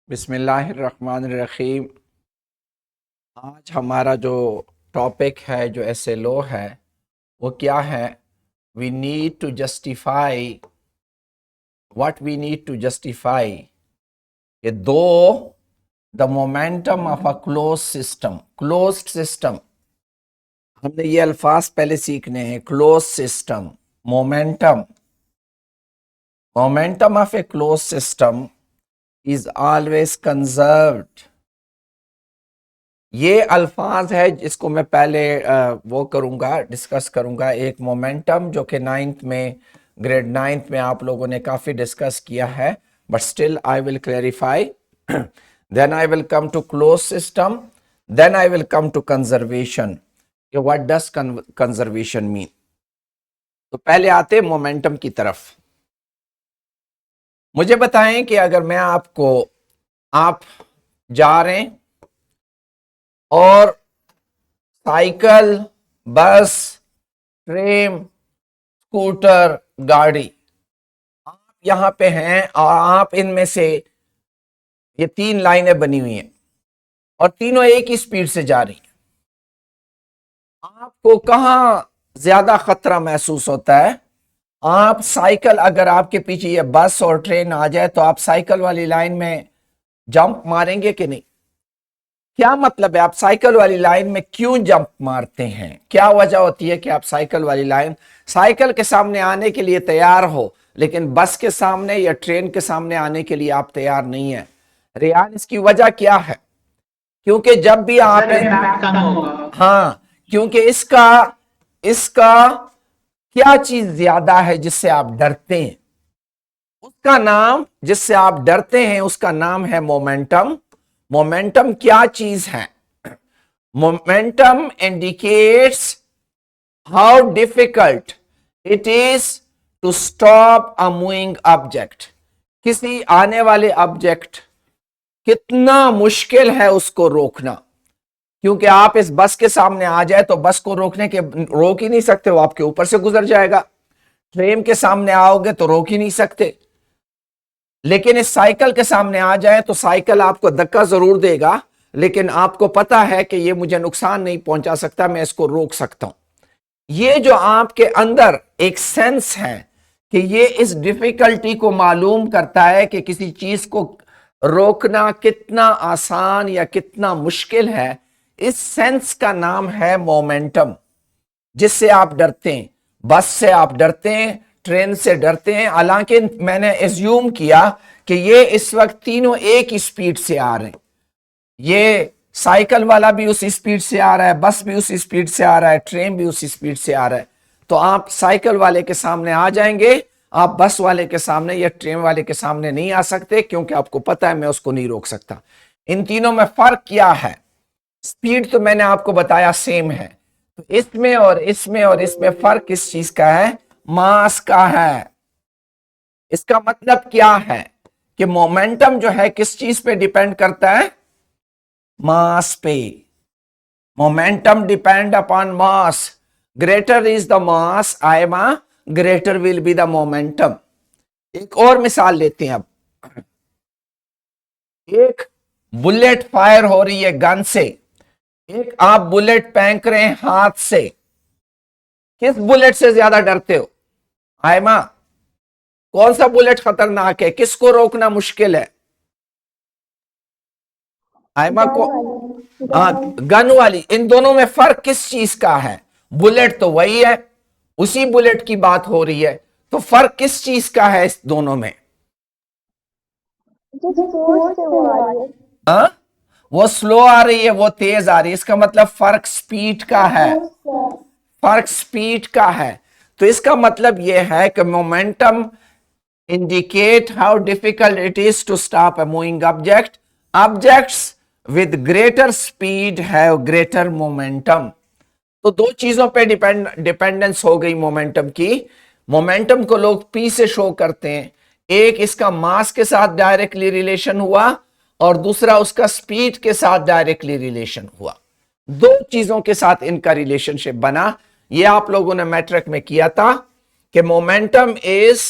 बिस्मिल्लाहिर्रहमानिर्रहीम। आज हमारा जो टॉपिक है, जो एसएलओ है, वो क्या है? We need to justify what we need to justify कि दो the momentum of a closed system. हमने ये अल्फाज पहले सीखने हैं। Close system, momentum momentum of a close system is always conserved. ये अल्फाज है जिसको मैं पहले वो करूंगा, डिस्कस करूंगा। एक मोमेंटम जो कि ग्रेड 9th में आप लोगों ने काफी डिस्कस किया है, but still I will clarify. Then I will come to close system, then I will come to conservation. What does conservation mean? तो पहले आते मोमेंटम की तरफ। मुझे बताएं कि अगर मैं आप जा रहे हैं और साइकिल, बस, ट्रेन, स्कूटर, गाड़ी, आप यहां पे हैं और आप इनमें से ये 3 लाइनें बनी हुई हैं और तीनों एक ही स्पीड से जा रही हैं। आपको कहां ज्यादा खतरा महसूस होता है? आप साइकिल, अगर आपके पीछे ये बस और ट्रेन आ जाए तो आप साइकिल वाली लाइन में जंप मारेंगे कि नहीं? क्या मतलब है? आप साइकिल वाली लाइन में क्यों जंप मारते हैं? क्या वजह होती है कि आप साइकिल के सामने आने के लिए तैयार हो, लेकिन बस के सामने या ट्रेन के सामने आने के लिए आप तैयार नहीं है? रियान, इसकी वजह क्या है? क्योंकि जब भी आप हाँ, क्योंकि इसका इसका क्या चीज ज्यादा है जिससे आप डरते हैं? उसका नाम, जिससे आप डरते हैं, उसका नाम है मोमेंटम। मोमेंटम क्या चीज है? Momentum indicates how difficult it is to stop a moving object. किसी आने वाले ऑब्जेक्ट कितना मुश्किल है उसको रोकना। क्योंकि आप इस बस के सामने आ जाए तो बस को रोक ही नहीं सकते, वो आपके ऊपर से गुजर जाएगा। ट्रेन के सामने आओगे तो रोक ही नहीं सकते, लेकिन इस साइकिल के सामने आ जाए तो साइकिल आपको धक्का जरूर देगा, लेकिन आपको पता है कि ये मुझे नुकसान नहीं पहुंचा सकता, मैं इसको रोक सकता हूं। ये जो आपके अंदर एक सेंस है कि ये इस डिफिकल्टी को मालूम करता है कि किसी चीज को रोकना कितना आसान या कितना मुश्किल है, इस सेंस का नाम है मोमेंटम, जिससे आप डरते हैं। बस से आप डरते हैं, ट्रेन से डरते हैं। हालांकि मैंने एज्यूम किया कि ये इस वक्त तीनों एक ही स्पीड से आ रहे हैं। ये साइकिल वाला भी उसी स्पीड से आ रहा है, बस भी उसी स्पीड से आ रहा है, ट्रेन भी उसी स्पीड से आ रहा है। तो आप साइकिल वाले के सामने आ जाएंगे, आप बस वाले के सामने या ट्रेन वाले के सामने नहीं आ सकते, क्योंकि आपको पता है मैं उसको नहीं रोक सकता। इन तीनों में फर्क क्या है? स्पीड तो मैंने आपको बताया सेम है, तो इसमें और इसमें फर्क किस चीज का है? मास का है। इसका मतलब क्या है कि मोमेंटम जो है किस चीज पे डिपेंड करता है? मास पे। Momentum depend upon mass. Greater is the mass, Aima, greater will be the momentum. एक और मिसाल लेते हैं। अब एक बुलेट फायर हो रही है गन से, एक आप बुलेट फेंक रहे हैं हाथ से। किस बुलेट से ज्यादा डरते हो? आयमा, कौन सा बुलेट खतरनाक है? किसको रोकना मुश्किल है? आयमा को? हाँ, गन वाली। इन दोनों में फर्क किस चीज का है? बुलेट तो वही है, उसी बुलेट की बात हो रही है, तो फर्क किस चीज का है इस दोनों में? जिस फोर्स से वो आ रही है। हाँ, वो स्लो आ रही है, वो तेज आ रही है। इसका मतलब फर्क स्पीड का है। फर्क स्पीड का है। तो इसका मतलब यह है कि momentum indicate how difficult it is to stop a moving object. Objects with greater speed have greater momentum. तो दो चीजों पे डिपेंडेंस हो गई मोमेंटम की। मोमेंटम को लोग पी से शो करते हैं। एक इसका मास के साथ डायरेक्टली रिलेशन हुआ और दूसरा उसका स्पीड के साथ डायरेक्टली रिलेशन हुआ। दो चीजों के साथ इनका रिलेशनशिप बना। यह आप लोगों ने मैट्रिक में किया था कि momentum is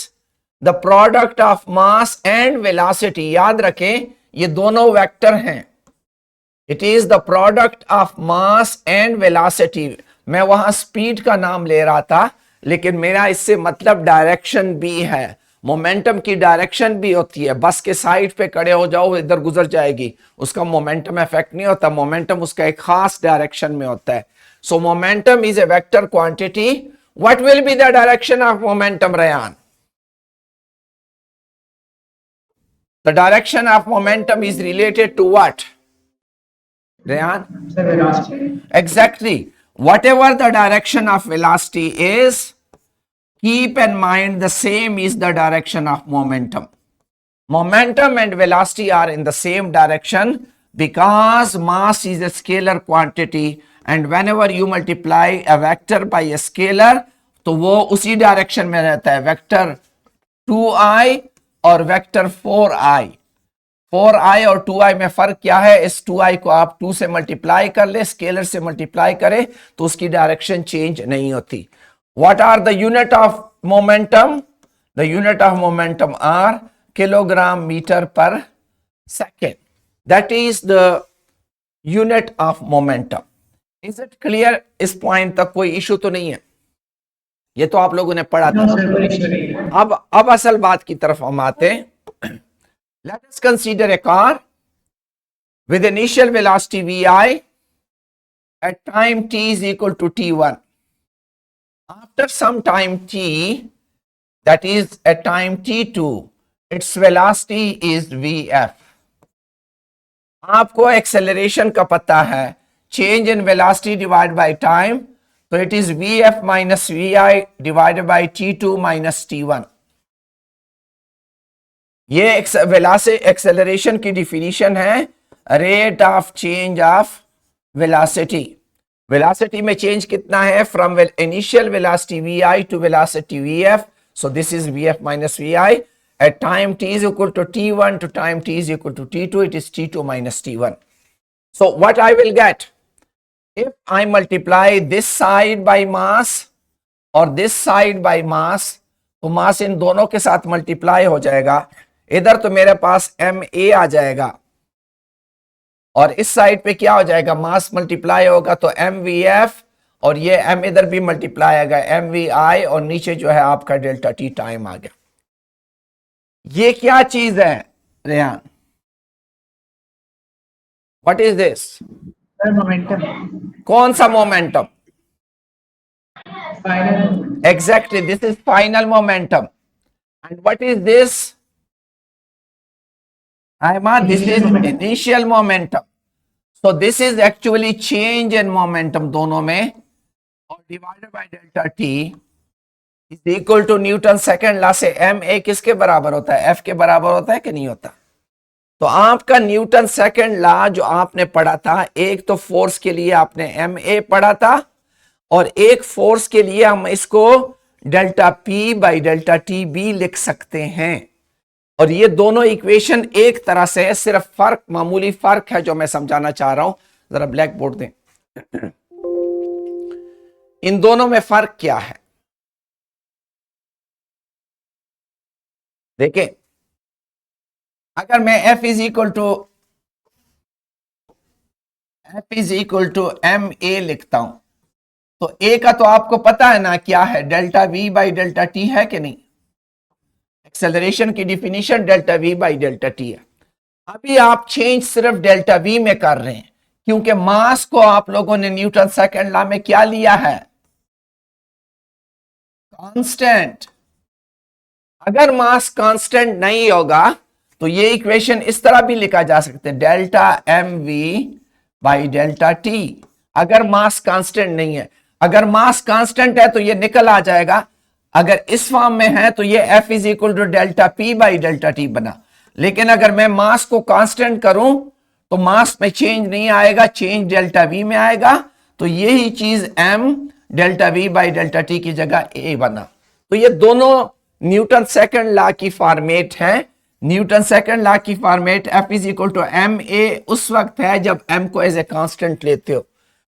the product of mass and velocity. याद रखें, ये दोनों वेक्टर हैं। It is the product of mass and velocity. मैं वहां स्पीड का नाम ले रहा था, लेकिन मेरा इससे मतलब डायरेक्शन भी है। मोमेंटम की डायरेक्शन भी होती है। बस के साइड पे खड़े हो जाओ, इधर गुजर जाएगी, उसका मोमेंटम इफेक्ट नहीं होता। मोमेंटम उसका एक खास डायरेक्शन में होता है। So momentum is a vector quantity. What will be the direction of momentum, Rayan? The direction of momentum is related to what? Rayan? Exactly. Whatever the direction of velocity is, keep in mind the same is the direction of momentum. Momentum and velocity are in the same direction because mass is a scalar quantity, and whenever you multiply a vector by a scalar, तो वो उसी direction में रहता है। Vector 2i और vector 4i। 4i और 2i में फर्क क्या है? इस 2i को आप 2 से मल्टीप्लाई कर ले, स्केलर से मल्टीप्लाई करें तो उसकी डायरेक्शन चेंज नहीं होती। What are the unit of momentum? The unit of momentum are kilogram metre per second. That is the unit of momentum. Is it clear? इस पॉइंट तक कोई इशू तो नहीं है? ये तो आप लोगों ने पढ़ा था। अब असल बात की तरफ हम आते हैं। Let us consider a car with initial velocity vi at time t is equal to t1. After some time t, that is at time t2, its velocity is vf. आपको एक्सेलरेशन का पता है, change in velocity divide by time, तो it is vf minus vi divided by t2 minus t1। ये acceleration की definition है, rate of change of velocity. Velocity में change कितना है? From initial velocity vi to velocity vf, so this is vf minus vi at time t is equal to t1 to time t is equal to t2, it is t2 minus t1. So what I will get if I multiply this side by mass और this side by mass, तो मास इन दोनों के साथ multiply हो जाएगा। इधर तो मेरे पास ma आ जाएगा और इस साइड पे क्या हो जाएगा? मास मल्टीप्लाई होगा तो mvf, और ये m इधर भी मल्टीप्लाई आएगा mvi, और नीचे जो है आपका डेल्टा टी टाइम आ गया। ये क्या चीज है Rehan? What is this? Momentum. कौन सा momentum? Final. Exactly, this is final momentum. And what is this? This is initial momentum. So this is actually change in momentum दोनों में, और divided by delta t is equal to Newton second law से ma किसके बराबर होता है? f के बराबर होता है कि नहीं होता? तो आपका न्यूटन सेकेंड लॉ जो आपने पढ़ा था, एक तो फोर्स के लिए आपने ma पढ़ा था, और एक फोर्स के लिए हम इसको delta p by delta T भी लिख सकते हैं। और ये दोनों इक्वेशन एक तरह से है, सिर्फ फर्क, मामूली फर्क है जो मैं समझाना चाह रहा हूं। जरा ब्लैक बोर्ड दें। इन दोनों में फर्क क्या है देखें। अगर मैं f is equal to M A लिखता हूं, तो a का तो आपको पता है ना क्या है? Delta v by delta T है कि नहीं? एक्सेलरेशन की definition delta v by delta T है। अभी आप चेंज सिर्फ डेल्टा v में कर रहे हैं, क्योंकि मास को आप लोगों ने न्यूटन सेकेंड लॉ में क्या लिया है? कांस्टेंट। अगर मास कांस्टेंट नहीं होगा तो ये इक्वेशन इस तरह भी लिखा जा सकता है, delta M V by delta T. अगर मास कांस्टेंट नहीं है, अगर मास कांस्टेंट है तो ये निकल आ जाएगा। अगर इस फॉर्म में है तो ये f is equal to delta P by delta T बना। लेकिन अगर मैं मास को कांस्टेंट करूं तो मास में चेंज नहीं आएगा, चेंज डेल्टा v में आएगा। तो यही चीज m delta v by delta T की जगह a बना। तो ये दोनों न्यूटन सेकंड लॉ की फॉर्मेट है। न्यूटन सेकंड लॉ की format f is equal to M A उस वक्त है जब m को एज ए कांस्टेंट लेते हो,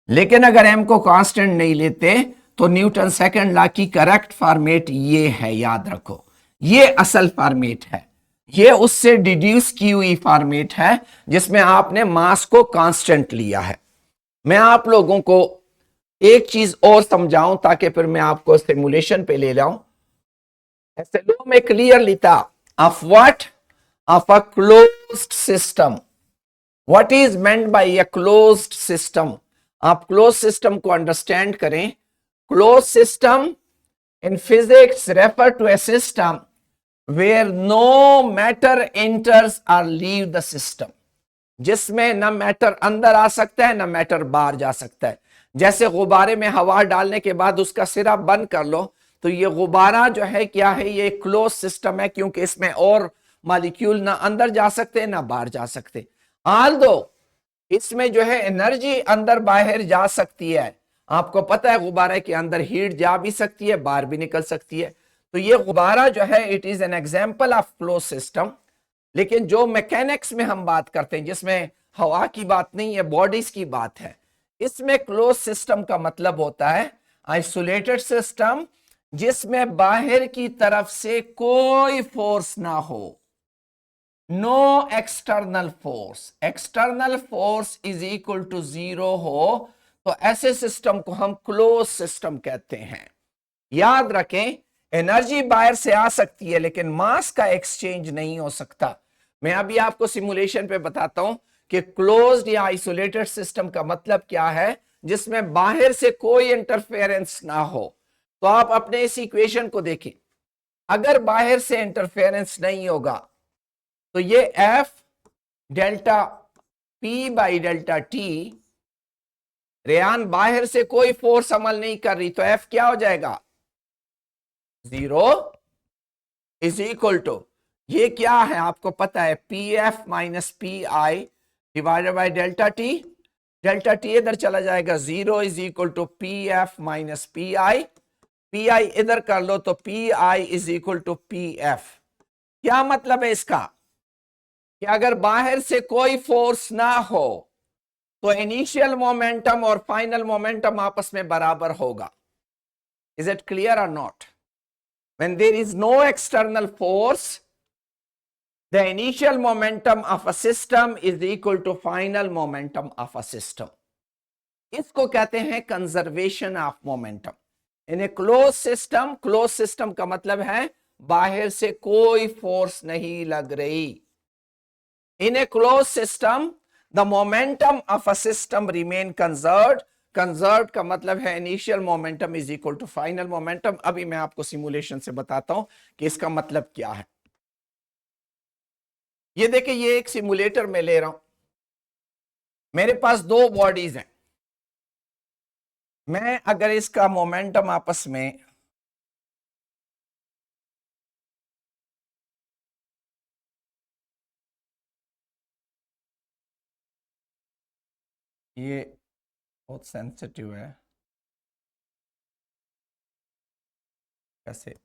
लेकिन अगर m को कांस्टेंट नहीं लेते तो न्यूटन सेकंड लॉ की करेक्ट फॉर्मेट ये है, याद रखो, ये असल फॉर्मेट है। ये उससे डिड्यूस की हुई फॉर्मेट है जिसमें आपने मास को कांस्टेंट लिया है। मैं आप लोगों को एक चीज और समझाऊं ताकि फिर मैं आपको सिमुलेशन पे ले लाऊं। ऐसे लो में क्लियरली था of what, of a closed system. What is meant by a closed system? आप क्लोज सिस्टम को अंडरस्टैंड करें। Close system in physics refer to a system where no matter enters or leave the system, जिसमें ना matter अंदर आ सकता है ना matter बाहर जा सकता है। जैसे गुब्बारे में हवा डालने के बाद उसका सिरा बंद कर लो तो ये गुब्बारा जो है क्या है, ये क्लोज सिस्टम है क्योंकि इसमें और मॉलिक्यूल ना अंदर जा सकते ना बाहर जा सकते। ऑल्दो इसमें जो है एनर्जी अंदर बाहर जा सकती है। आपको पता है गुब्बारे के अंदर हीट जा भी सकती है, बाहर भी निकल सकती है। तो ये गुब्बारा जो है it is an example of close system. लेकिन जो मैकेनिक्स में हम बात करते हैं जिसमें हवा की बात नहीं है, बॉडीज की बात है, इसमें क्लोज सिस्टम का मतलब होता है आइसोलेटेड सिस्टम जिसमें बाहर की तरफ से कोई फोर्स ना हो, no external force. External force is equal to 0 हो तो ऐसे सिस्टम को हम क्लोज सिस्टम कहते हैं। याद रखें एनर्जी बाहर से आ सकती है लेकिन मास का एक्सचेंज नहीं हो सकता। मैं अभी आपको सिमुलेशन पे बताता हूं कि क्लोज्ड या आइसोलेटेड सिस्टम का मतलब क्या है, जिसमें बाहर से कोई इंटरफेरेंस ना हो। तो आप अपने इस इक्वेशन को देखें, अगर बाहर से इंटरफेरेंस नहीं होगा तो ये F delta P by delta T, Rayan बाहर से कोई फोर्स अमल नहीं कर रही तो एफ क्या हो जाएगा, 0 इज इक्वल टू, ये क्या है आपको पता है, P F minus P I divided by delta T. Delta T इधर चला जाएगा, 0 is equal to P F minus P I इधर कर लो तो P I is equal to P F. क्या मतलब है इसका कि अगर बाहर से कोई फोर्स ना हो तो इनिशियल मोमेंटम और फाइनल मोमेंटम आपस में बराबर होगा। इज इट क्लियर और not? When there is no external force, the initial momentum of a system is equal to final momentum of a system. इसको कहते हैं conservation of momentum in a close system. Close system का मतलब है बाहर से कोई फोर्स नहीं लग रही। In a close system the momentum of a system remain conserved. Conserve का मतलब है initial momentum is equal to final momentum. अभी मैं आपको सिमुलेशन से बताता हूं कि इसका मतलब क्या है। ये देखिए, ये एक सिमुलेटर में ले रहा हूं, मेरे पास दो बॉडीज हैं। मैं अगर इसका मोमेंटम आपस में ये बहुत सेंसिटिव है, कैसे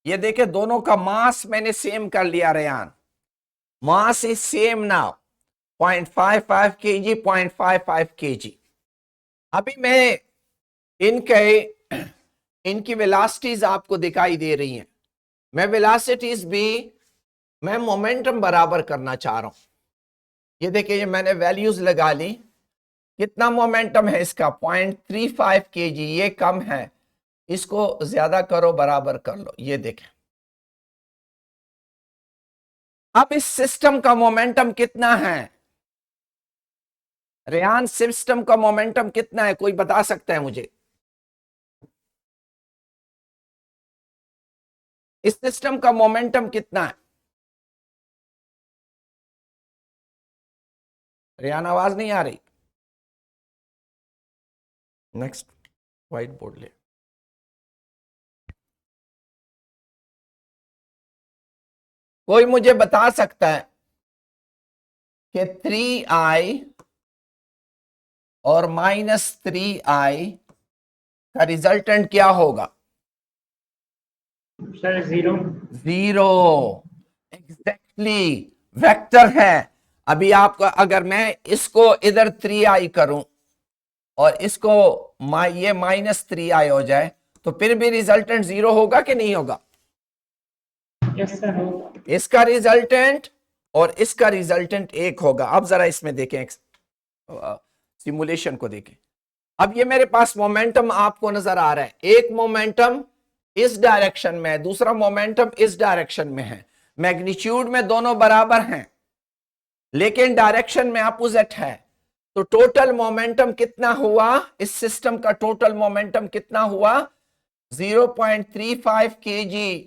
ये देखे दोनों का मास मैंने सेम कर लिया Rayan, mass is same now 0.55 kg 0.55 kg। अभी मैं इनकी वेलोसिटीज आपको दिखाई दे रही हैं। मैं वेलोसिटीज भी मैं मोमेंटम बराबर करना चाह रहा हूं। ये देखिए, ये मैंने वैल्यूज लगा ली। कितना मोमेंटम है इसका 0.35 kg, ये कम है, इसको ज्यादा करो, बराबर कर लो। ये देखें, अब इस सिस्टम का मोमेंटम कितना है रेयान? सिस्टम का मोमेंटम कितना है, कोई बता सकता है मुझे? इस सिस्टम का मोमेंटम कितना है? रेयान आवाज नहीं आ रही? नेक्स्ट व्हाइट बोर्ड ले। कोई मुझे बता सकता है कि 3i और -3i का रिजल्टेंट क्या होगा? सर 0। 0 एग्जैक्टली वेक्टर है। अभी आपका अगर मैं इसको इधर 3i करूं और इसको ये -3i हो जाए तो फिर भी रिजल्टेंट 0 होगा कि नहीं होगा? Yes, sir. होगा. इसका रिजल्टेंट और इसका रिजल्टेंट 1 होगा। अब जरा इसमें देखें, सिमुलेशन को देखें। अब ये मेरे पास मोमेंटम आपको नजर आ रहा है, एक मोमेंटम इस डायरेक्शन में है, दूसरा मोमेंटम इस डायरेक्शन में है। मैग्नीट्यूड में दोनों बराबर हैं लेकिन डायरेक्शन में अपोजिट है। तो टोटल मोमेंटम कितना हुआ? इस सिस्टम का टोटल मोमेंटम कितना हुआ? 0.35 kg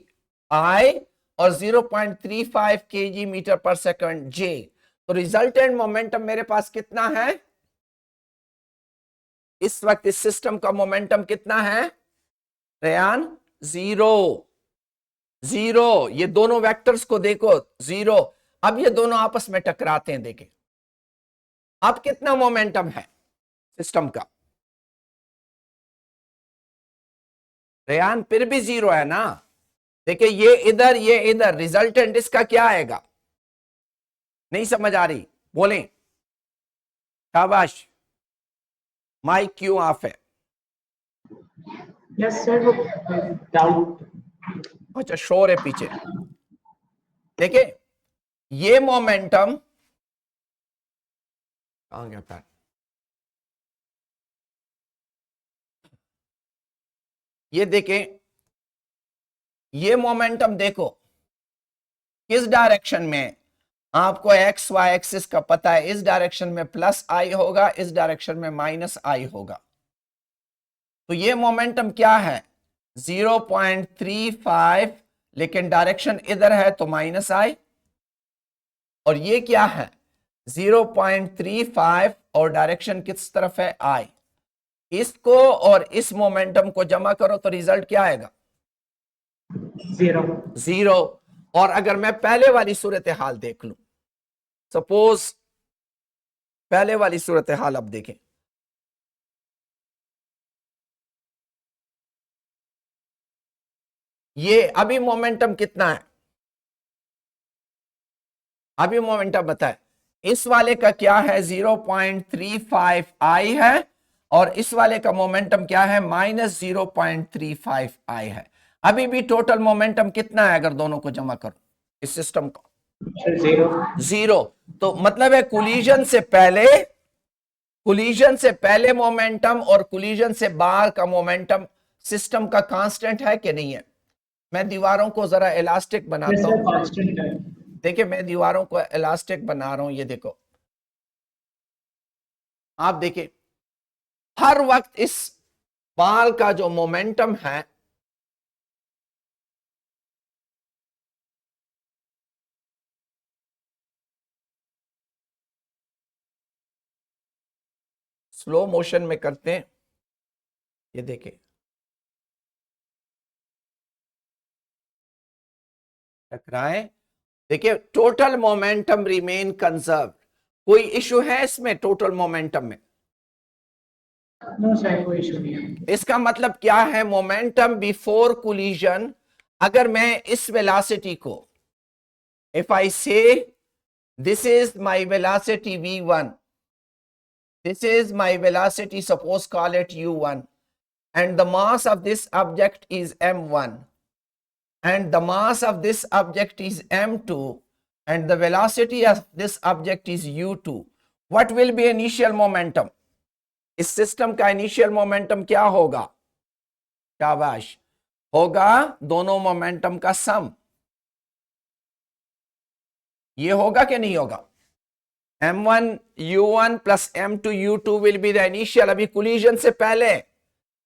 I और 0.35 kg metre per second J। तो रिजल्टेंट मोमेंटम मेरे पास कितना है? इस वक्त इस सिस्टम का मोमेंटम कितना है रेयान? 0 0। ये दोनों वेक्टर्स को देखो, 0। अब ये दोनों आपस में टकराते हैं, देखें अब कितना मोमेंटम है सिस्टम का? रेयान फिर भी 0 है ना। देखिए ये इधर, रिजल्टेंट इसका क्या आएगा? नहीं समझ आ रही? बोलें। शाबाश, माइक क्यों ऑफ है? Yes, sir. Doubt. अच्छा, शोर है पीछे। देखिए ये मोमेंटम कहां गया पैर? ये देखें, ये मोमेंटम देखो किस डायरेक्शन में? आपको एक्स वाई एक्सिस का पता है, इस डायरेक्शन में +i होगा, इस डायरेक्शन में -i होगा। तो ये मोमेंटम क्या है? 0.35, लेकिन डायरेक्शन इधर है तो -i। और ये क्या है? 0.35 और डायरेक्शन किस तरफ है? i। इसको और इस मोमेंटम को जमा करो तो रिजल्ट क्या आएगा? 0. 0। और अगर मैं पहले वाली सूरत हाल देख लूं, सपोज पहले वाली सूरत हाल अब देखें। ये अभी मोमेंटम कितना है? अभी मोमेंटम बताए। इस वाले का क्या है? 0.35i है और इस वाले का मोमेंटम क्या है? -0.35i है। अभी भी टोटल मोमेंटम कितना है अगर दोनों को जमा करो इस सिस्टम को? 0. 0। तो मतलब है कोलिजन से पहले मोमेंटम और कोलिजन से बाद का मोमेंटम सिस्टम का कांस्टेंट है कि नहीं है? मैं दीवारों को जरा इलास्टिक Yes, बनाता sir. हूं। Constant है. देखिए मैं दीवारों को इलास्टिक बना रहा हूं, ये देखो आप देखिए हर वक्त इस बाल का जो मोमेंटम है स्लो मोशन में करते हैं। ये देखिए टकराएं, देखिए टोटल मोमेंटम रिमेन कंजर्व। कोई इशू है इसमें टोटल मोमेंटम में? No, sir. कोई इशू नहीं है. इसका मतलब क्या है? मोमेंटम बिफोर कोलिजन, अगर मैं इस वेलोसिटी को, इफ आई से this is my velocity v1, this is my velocity, suppose call it u1, and the mass of this object is m1 and the mass of this object is m2 and the velocity of this object is u2, what will be initial momentum? इस system का initial momentum क्या होगा? शाबाश, होगा दोनों momentum का सम। ये होगा कि नहीं होगा? m1 u1 plus m2 u2 will be the initial. अभी कोलिजन से पहले,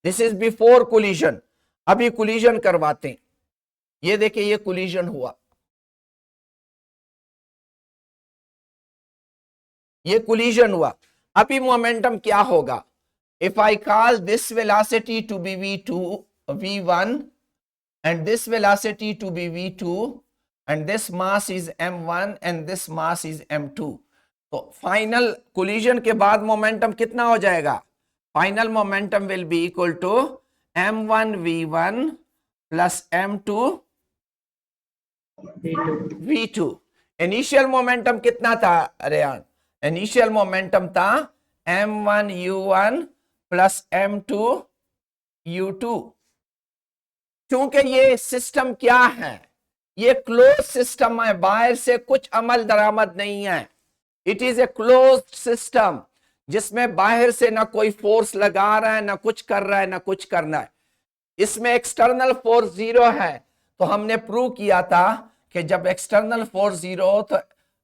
दिस इज बिफोर कोलिजन। अभी कोलिजन करवाते हैं। ये देखिए ये कोलिजन हुआ, ये कोलिजन हुआ। अभी मोमेंटम क्या होगा? If I call this velocity to be v1 and this velocity to be v2 and this mass is m1 and this mass is m2, तो फाइनल कोलिजन के बाद मोमेंटम कितना हो जाएगा? Final momentum will be equal to m1 v1 plus m2 v2। Initial momentum कितना था Ryan? Initial momentum था m1 u1 plus M2U2। क्योंकि ये सिस्टम क्या है, ये क्लोज सिस्टम है, बाहर से कुछ अमल दरामद नहीं है। It is a close system जिसमें बाहर से ना कोई फोर्स लगा रहा है, ना कुछ कर रहा है, ना कुछ करना है। इसमें एक्सटर्नल फोर्स जीरो है। तो हमने प्रूव किया था कि जब एक्सटर्नल फोर्स जीरो हो तो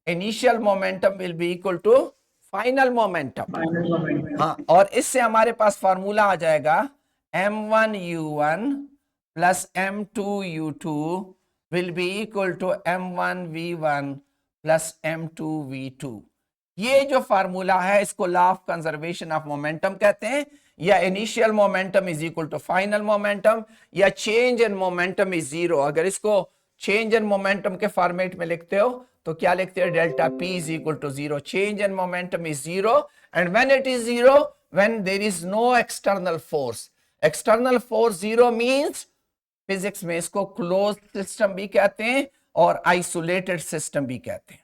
initial momentum will be equal to final momentum. Final moment. हाँ, और इससे हमारे पास फार्मूला आ जाएगा m1u1 plus m2u2 will be equal to m1v1 plus m2v2। ये जो फार्मूला है इसको law of conservation of momentum कहते हैं, या initial momentum is equal to final momentum, या change in momentum is zero. अगर इसको चेंज इन मोमेंटम के फॉर्मेट में लिखते हो तो क्या लिखते हो, delta p is equal to zero. Change in momentum is zero and when it is zero, when there is no external force. External force zero means physics में इसको क्लोज सिस्टम भी कहते हैं और आइसोलेटेड सिस्टम भी कहते हैं।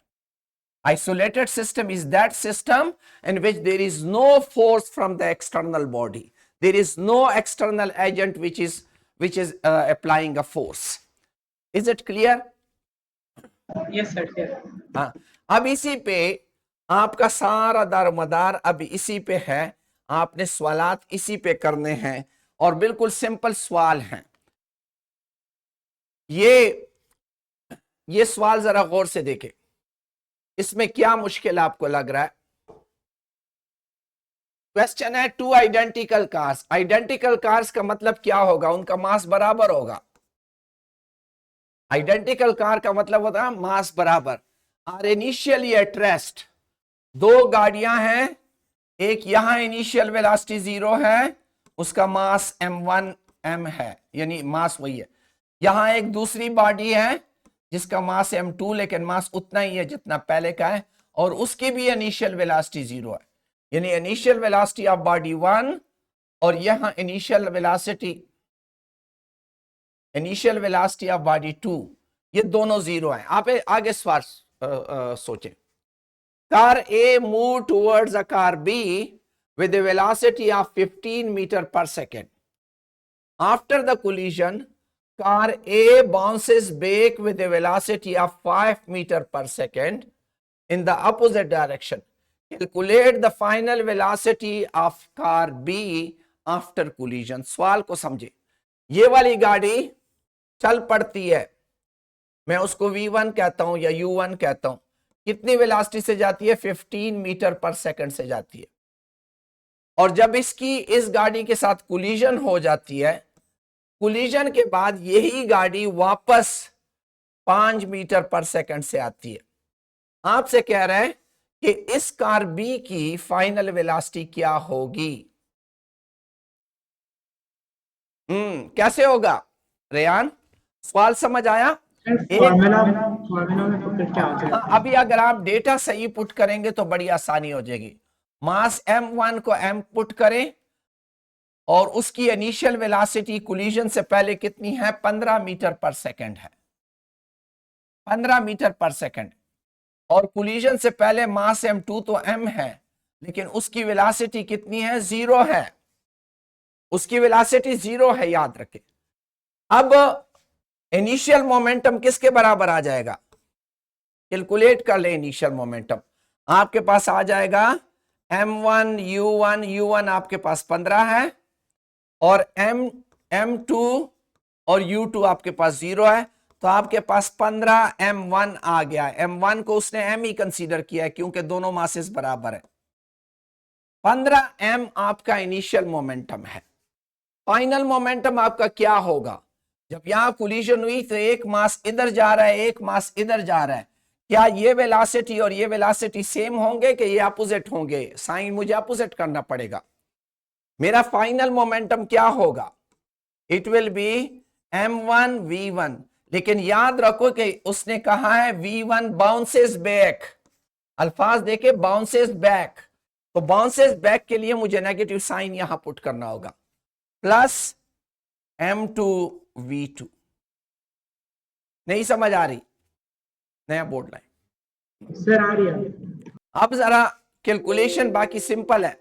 Isolated system is that system in which there is no force from the external body. There is no external agent which is applying a force. Is it clear? Yes, sir. Yes. हाँ, अब इसी पे आपका सारा दारोमदार अब इसी पे है। आपने सवालात इसी पे करने हैं और बिल्कुल सिंपल सवाल हैं। ये सवाल जरा गौर से देखें, इसमें क्या मुश्किल आपको लग रहा है। क्वेश्चन है two identical cars. Identical cars का मतलब क्या होगा, उनका मास बराबर होगा। आइडेंटिकल कार का मतलब होता है मास बराबर। आर इनिशियली एट रेस्ट, दो गाड़ियां हैं, एक यहां इनिशियल वेलोसिटी जीरो है, उसका मास m1 m है, यानी मास वही है। यहां एक दूसरी बॉडी है जिसका मास m2, लेकिन मास उतना ही है जितना पहले का है, और उसकी भी इनिशियल वेलोसिटी जीरो है, यानी इनिशियल वेलोसिटी ऑफ बॉडी 1 और यहां इनिशियल वेलोसिटी ऑफ बॉडी 2, ये दोनों जीरो हैं। आप आगे सवाल सोचें। Car A move towards a car B with a velocity of 15 meter per second. After the collision, car A bounces back with a velocity of 5 meter per second in the opposite direction. Calculate the final velocity of car B after collision. सवाल को समझे। ये वाली गाड़ी चल पड़ती है, मैं उसको V1 कहता हूं या U1 कहता हूं। कितनी वेलोसिटी से जाती है, 15 मीटर पर सेकंड से जाती है। और जब इसकी इस गाड़ी के साथ कोलिजन हो जाती है, कोलिजन के बाद यही गाड़ी वापस 5 मीटर पर सेकंड से आती है। आपसे कह रहे हैं कि इस कार बी की फाइनल वेलोसिटी क्या होगी। कैसे होगा रेयान, सवाल समझ आया? फॉर्मूला में तो फिर क्या हो जाएगा? अभी अगर आप डेटा सही पुट करेंगे तो बड़ी आसानी हो जाएगी। मास m1 को m पुट करें और उसकी इनिशियल वेलोसिटी कोलिजन से पहले कितनी है, 15 मीटर पर सेकंड है, 15 मीटर पर सेकंड। और कोलिजन से पहले मास m2 तो m है, लेकिन उसकी वेलोसिटी कितनी है, जीरो है, उसकी वेलोसिटी जीरो है, याद रखें। अब इनिशियल मोमेंटम किसके बराबर आ जाएगा, कैलकुलेट कर ले। इनिशियल मोमेंटम आपके पास आ जाएगा m1 u1 आपके पास 15 है, और m2 और u2 आपके पास 0 है, तो आपके पास 15 m1 आ गया है। m1 को उसने m ही कंसीडर किया है क्योंकि दोनों मासेस बराबर है। 15 m आपका इनिशियल मोमेंटम है। फाइनल मोमेंटम आपका क्या होगा, जब यहां कोलिजन हुई तो एक मास इधर जा रहा है, एक मास इधर जा रहा है, क्या ये वेलोसिटी और ये वेलोसिटी सेम होंगे कि ये अपोजिट होंगे? साइन मुझे अपोजिट करना पड़ेगा। मेरा फाइनल मोमेंटम क्या होगा, it will B m1 v1, लेकिन याद रखो कि उसने कहा है v1 बाउंसेस बैक, अल्फाज देखे बाउंसेस बैक, तो बाउंसेस बैक के लिए मुझे नेगेटिव साइन यहां पुट करना होगा, प्लस m2 v2। नहीं समझ आ रही, नया बोर्ड लाइन सर आ रही है। अब जरा कैलकुलेशन बाकी सिंपल है।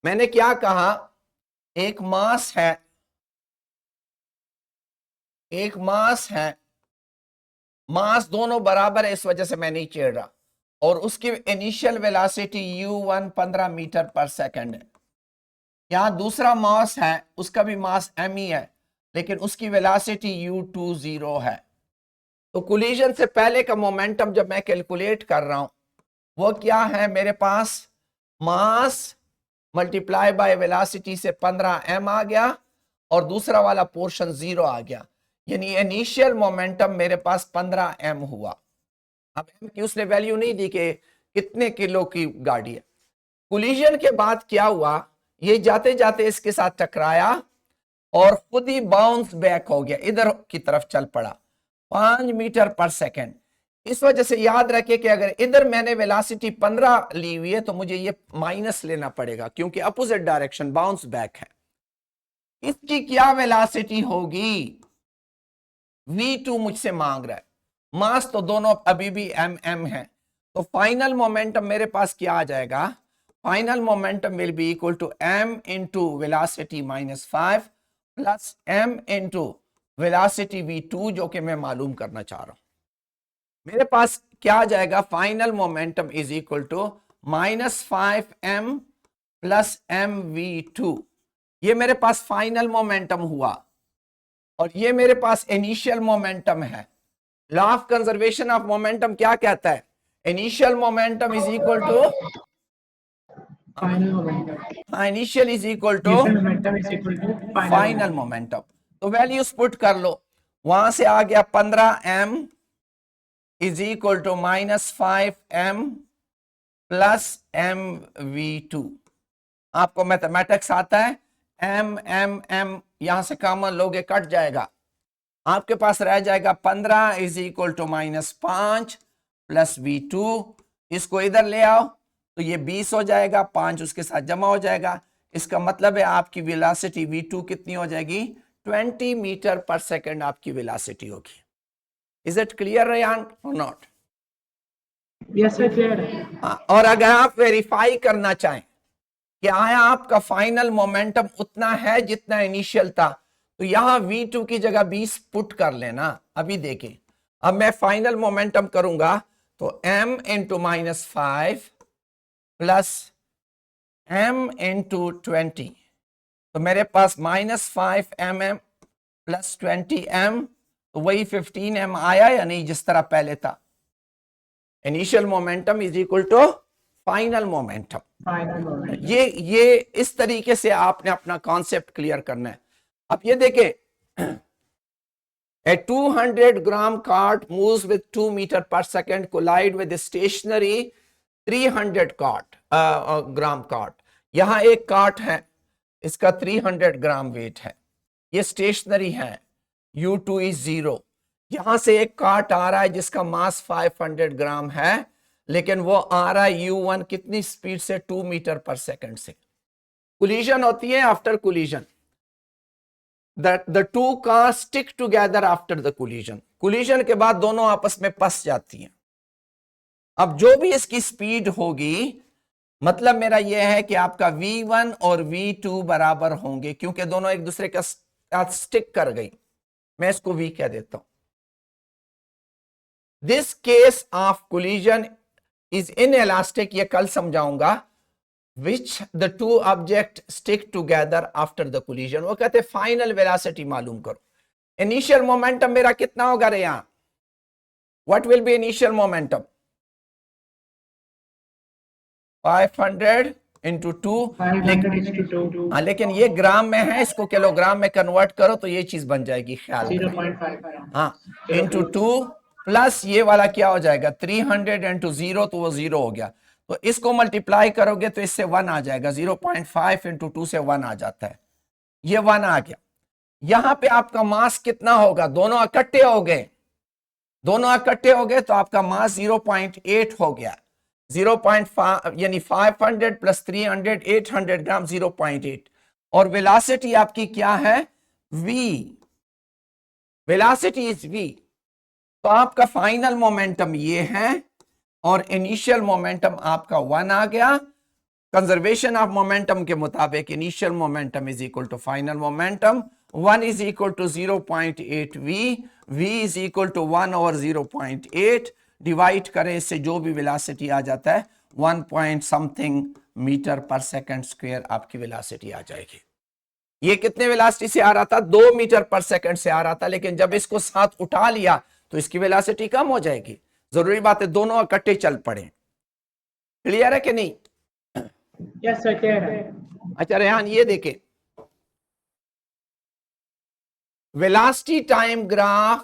मैंने क्या कहा, एक मास है, एक मास है, मास दोनों बराबर है, इस वजह से मैं नहीं छेड़ रहा, और उसकी initial velocity u1 15 metre per second है। यहां दूसरा मास है, उसका भी मास m ही है, लेकिन उसकी वेलोसिटी u2 0 है। तो कोलिजन से पहले का मोमेंटम जब मैं कैलकुलेट कर रहा हूं वो क्या है, मेरे पास मास मल्टीप्लाई बाय वेलोसिटी से 15m आ गया और दूसरा वाला पोर्शन 0 आ गया, यानी इनिशियल मोमेंटम मेरे पास 15m हुआ। अब m की उसने वैल्यू नहीं दी कि कितने किलो की गाड़ी है। कोलिजन के बाद क्या हुआ, ये जाते जाते इसके साथ टकराया और खुद ही बाउंस बैक हो गया, इधर की तरफ चल पड़ा 5 मीटर पर सेकंड। इस वजह से याद रखें कि अगर इधर मैंने वेलोसिटी 15 ली हुई है तो मुझे ये माइनस लेना पड़ेगा, क्योंकि अपोजिट डायरेक्शन बाउंस बैक है। इसकी क्या वेलोसिटी होगी, v2 मुझसे मांग रहा है, मास तो दोनों अभी भी m है, तो फाइनल मोमेंटम मेरे पास क्या आ जाएगा, final momentum will be equal to m into velocity -5 plus m into velocity v2, जो कि मैं मालूम करना चाह रहा हूं। मेरे पास क्या आ जाएगा, final momentum is equal to -5m plus mv2। ये मेरे पास फाइनल मोमेंटम हुआ और ये मेरे पास इनिशियल मोमेंटम है। Law of conservation of momentum क्या कहता है, initial momentum is equal to final momentum, initial is equal to initial momentum is equal to final momentum. तो वैल्यूज पुट कर लो, वहां से आ गया 15m is equal to -5m plus mv2। आपको मैथमेटिक्स आता है, m यहां से कॉमन लोगे कट जाएगा, आपके पास रह जाएगा 15 is equal to -5 plus v2। इसको इधर ले आओ तो ये 20 हो जाएगा, 5 उसके साथ जमा हो जाएगा। इसका मतलब है आपकी वेलोसिटी v2 कितनी हो जाएगी, 20 मीटर पर सेकंड आपकी वेलोसिटी होगी। इज इट क्लियर रेयान और नॉट? Yes sir, clear. और अगर आप वेरीफाई करना चाहें कि आया आपका फाइनल मोमेंटम उतना है जितना इनिशियल था, तो यहां v2 की जगह 20 पुट कर लेना। अभी देखें, अब मैं फाइनल मोमेंटम करूंगा तो m into -5 plus m into 20, तो मेरे पास -5m प्लस 20m, तो वही 15m आया या नहीं, जिस तरह पहले था। Initial momentum is equal to final momentum. Final momentum, ये इस तरीके से आपने अपना कॉन्सेप्ट क्लियर करना है। अब ये देखें, a 200 gram cart moves with 2 meter per second collide with a stationary 300 gram cart। यहां एक कार्ट है, इसका 300 ग्राम वेट है, ये स्टेशनरी है, u2 is 0। यहां से एक कार्ट आ रहा है जिसका मास 500 ग्राम है, लेकिन वो आ रहा है u1 कितनी स्पीड से, 2 मीटर पर सेकंड से। कोलिजन होती है, after collision the two cars stick together after the collision। Collision के बाद दोनों आपस में फंस जाती हैं। अब जो भी इसकी स्पीड होगी, मतलब मेरा यह है कि आपका v1 और v2 बराबर होंगे, क्योंकि दोनों एक दूसरे के साथ स्टिक कर गई। मैं इसको v कह देता हूं। This case of collision is inelastic, ये कल समझाऊंगा। which the two object stick together after the collision। वो कहते फाइनल वेलोसिटी मालूम करो। इनिशियल मोमेंटम मेरा कितना होगा रे यहां, what will B initial momentum, 500 into 2। 500 into 2, लेकिन ये ग्राम में है, इसको किलोग्राम में कन्वर्ट करो तो ये चीज बन जाएगी, ख्याल करो। 0.5, हाँ, इंटू 2 प्लस ये वाला क्या हो जाएगा, 300 इंटू 0, तो वो 0 हो गया। तो इसको मल्टीप्लाई करोगे तो इससे 1 आ जाएगा, 0.5 इंटू 2 से 1 आ जाता है, ये 1 आ गया। यहां पे आपका मास कितना होगा, दोनों इकट्ठे हो गए, दोनों इकट्ठे हो गए तो आपका मास 0.8 हो गया। 0.5 यानी 500 प्लस 300 800 ग्राम, 0.8। और वेलोसिटी आपकी क्या है, v, वेलोसिटी इज v। तो आपका फाइनल मोमेंटम ये है और इनिशियल मोमेंटम आपका 1 आ गया। कंजर्वेशन ऑफ मोमेंटम के मुताबिक initial momentum is equal to final momentum, 1 is equal to 0.8 v is equal to 1 over 0.8, divide करें इससे जो भी वेलोसिटी आ जाता है 1 point something metre per second square आपकी वेलोसिटी आ जाएगी। ये कितने वेलोसिटी से आ रहा था? 2 मीटर पर सेकंड से आ रहा था, लेकिन जब इसको साथ उठा लिया तो इसकी वेलोसिटी कम हो जाएगी। जरूरी बात है दोनों इकट्ठे चल पड़े। क्लियर है कि नहीं? Yes, sir, clear. अच्छा रेहान ये देखें, velocity time graph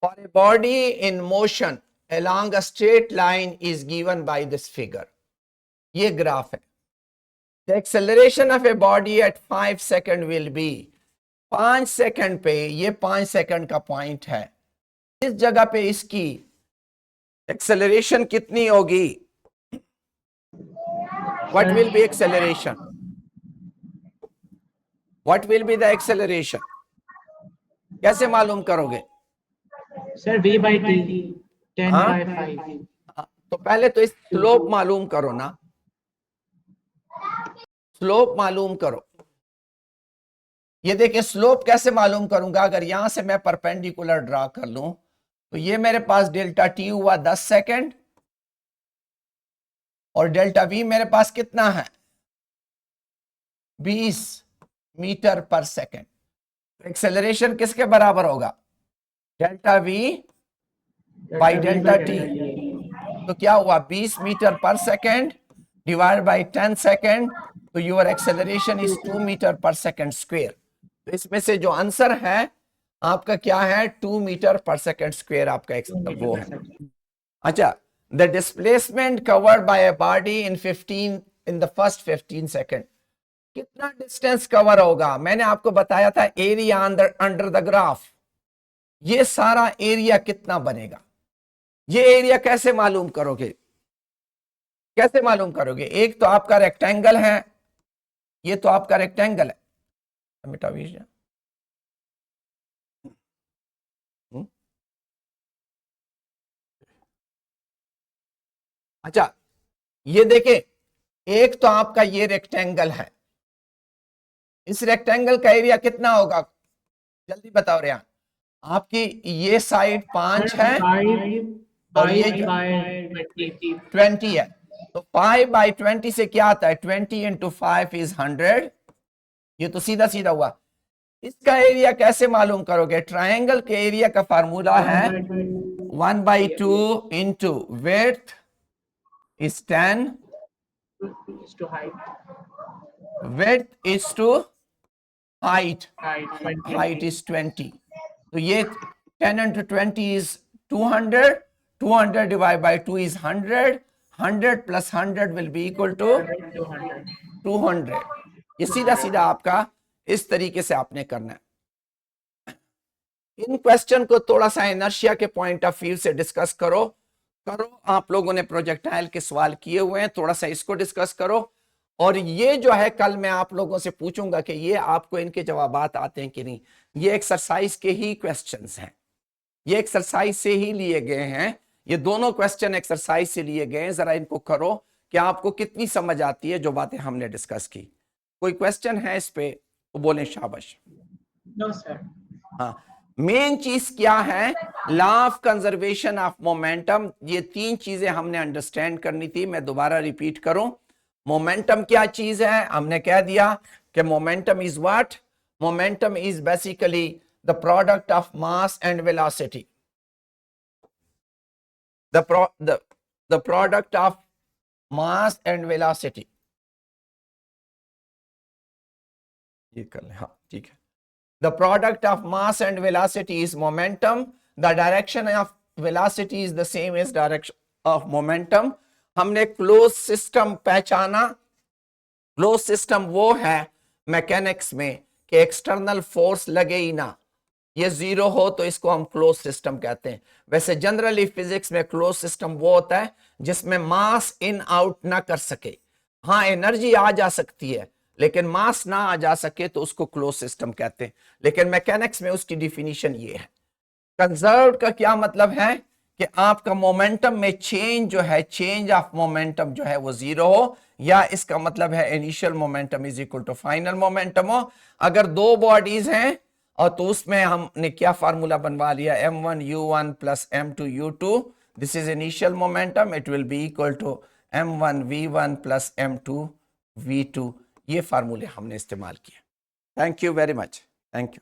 for a body in motion along a straight line is given by this figure। ये ग्राफ है। The acceleration of a body at 5 second will be, 5 second पे, ये 5 second का point है, इस जगह पे इसकी एक्सेलरेशन कितनी होगी? What will be acceleration? What will be the acceleration? कैसे मालूम करोगे? Sir, v by t, 10 हाँ? by 5. तो पहले तो इस स्लोप मालूम करो ना, स्लोप मालूम करो। ये देखिए स्लोप कैसे मालूम करूंगा? अगर यहां से मैं परपेंडिकुलर ड्रा कर लूं तो ये मेरे पास डेल्टा टी हुआ 10 सेकंड, और डेल्टा वी मेरे पास कितना है? 20 मीटर पर सेकंड। एक्सेलरेशन किसके बराबर होगा? Delta we by delta T. तो क्या हुआ? 20 metre per second divide by 10 second, तो your acceleration is 2 metre per second square. तो इसमें से जो आंसर है आपका क्या है? 2 मीटर पर सेकंड स्क्वायर आपका वो है। अच्छा, the displacement covered by a body in the first 15 second, कितना डिस्टेंस कवर होगा? मैंने आपको बताया था एरिया अंडर द ग्राफ। ये सारा एरिया कितना बनेगा? ये एरिया कैसे मालूम करोगे? कैसे मालूम करोगे? एक तो आपका रेक्टेंगल है, ये तो आपका रेक्टेंगल है, अच्छा ये देखें, एक तो आपका ये रेक्टेंगल है, इस रेक्टेंगल का एरिया कितना होगा? जल्दी बताओ रिया। आपकी ये साइड 5 है और ये 20 है, तो 5 बाई 20 से क्या आता है? 20 इंटू 5 इज 100। ये तो सीधा सीधा हुआ। इसका एरिया कैसे मालूम करोगे? ट्रायंगल के एरिया का फार्मूला है 1/2 into width is 10, Is to height. width is to height, Height, 20. height is 20। तो ये 10 into 20 is 200, 200 divided by 2 is 100, 100 plus 100 will be equal to 200. 200। ये सीधा सीधा आपका इस तरीके से आपने करना है। इन क्वेश्चन को थोड़ा सा इनर्शिया के पॉइंट ऑफ व्यू से डिस्कस करो। आप लोगों ने प्रोजेक्टाइल के सवाल किए हुए हैं, थोड़ा सा इसको डिस्कस करो। और ये जो है कल मैं आप लोगों से पूछूंगा कि ये आपको इनके जवाबात आते हैं कि नहीं। ये एक्सरसाइज के ही क्वेश्चंस हैं, ये एक्सरसाइज से ही लिए गए हैं, ये दोनों क्वेश्चन एक्सरसाइज से लिए गए हैं। जरा इनको करो कि आपको कितनी समझ आती है जो बातें हमने डिस्कस की। कोई क्वेश्चन है इस पे तो बोलें शाबाश। No, sir. हाँ, मेन चीज क्या है? Law of conservation of momentum. ये 3 चीजें हमने अंडरस्टैंड करनी थी। मैं दोबारा रिपीट करूं, मोमेंटम क्या चीज है? हमने कह दिया कि momentum is what? Momentum is basically the product of mass and velocity, the product of mass and velocity. ये कर ले, हाँ ठीक है। The product of mass and velocity is momentum. The direction of velocity is the same as direction of momentum. हमने close system पहचाना। Close system वो है मैकेनिक्स में कि एक्सटर्नल फोर्स लगे ही ना, ये जीरो हो तो इसको हम क्लोज सिस्टम कहते हैं। वैसे जनरली फिजिक्स में क्लोज सिस्टम वो होता है जिसमें मास इन आउट ना कर सके। हाँ, एनर्जी आ जा सकती है लेकिन मास ना आ जा सके तो उसको क्लोज सिस्टम कहते हैं। लेकिन मैकेनिक्स में उसकी डिफिनीशन ये है। कंजर्व्ड का क्या मतलब है कि आपका मोमेंटम में चेंज जो है, चेंज ऑफ मोमेंटम जो है वो जीरो हो, या इसका मतलब है initial momentum is equal to final momentum हो। अगर दो बॉडीज हैं और तो उसमें हमने क्या फार्मूला बनवा लिया, m1u1 plus m2u2, this is initial momentum, it will be equal to m1v1 plus m2v2। ये फार्मूले हमने इस्तेमाल किए। Thank you very much, thank you.